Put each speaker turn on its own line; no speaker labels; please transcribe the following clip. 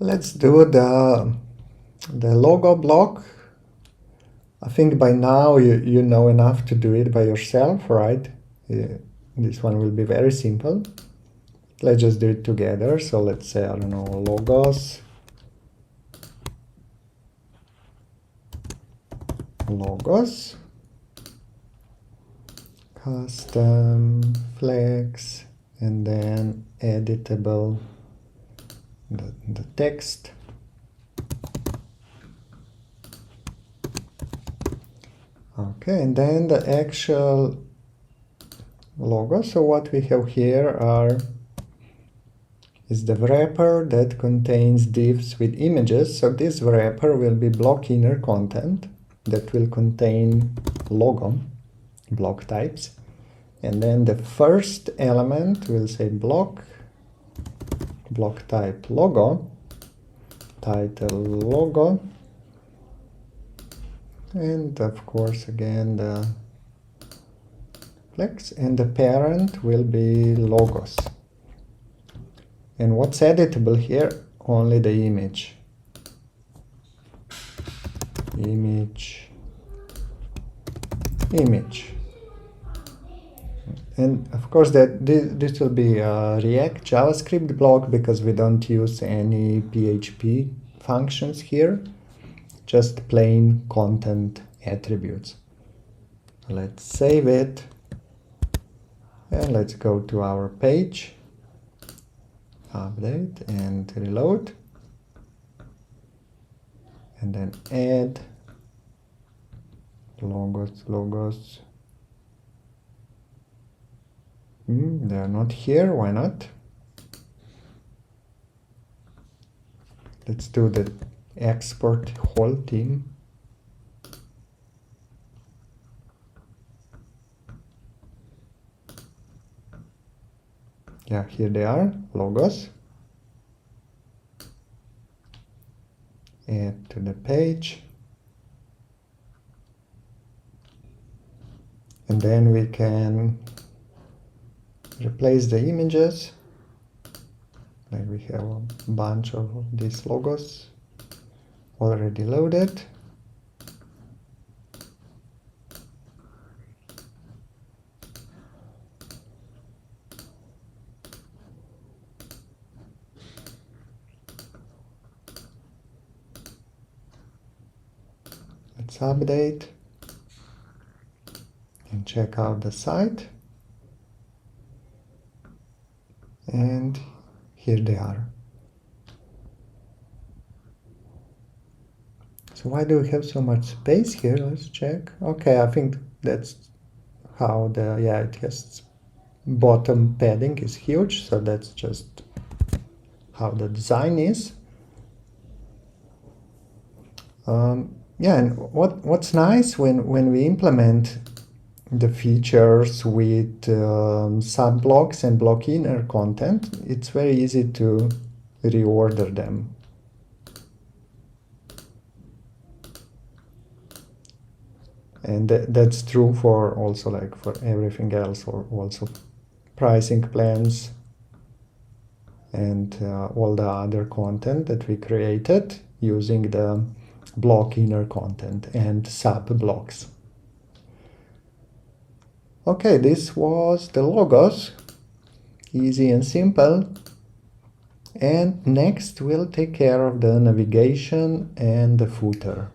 Let's do the logo block. I think by now you know enough to do it by yourself, right? This one will be very simple. Let's just do it together. So let's say, I don't know, logos, custom, flex, and then editable, the text. Okay, and then the actual logo. So what we have here is the wrapper that contains divs with images. So this wrapper will be block inner content that will contain logo, block types. And then the first element will say block type logo, title logo, and of course again the flex, and the parent will be logos. And what's editable here? Only the image. Image. And of course that this will be a React JavaScript block because we don't use any PHP functions here, just plain content attributes. Let's save it and let's go to our page, update and reload, and then add logos. They are not here, why not? Let's do the export whole team. Yeah, here they are, logos. Add to the page. And then we can replace the images. Like we have a bunch of these logos already loaded. Let's update and check out the site. And here they are. So why do we have so much space here? Let's check. Okay, I think that's how it has bottom padding is huge, so that's just how the design is. Yeah, and what's nice when we implement the features with sub-blocks and block inner content, it's very easy to reorder them. And that's true for also like for everything else, or also pricing plans and all the other content that we created using the block inner content and sub-blocks. Okay, this was the logos, easy and simple. And next we'll take care of the navigation and the footer.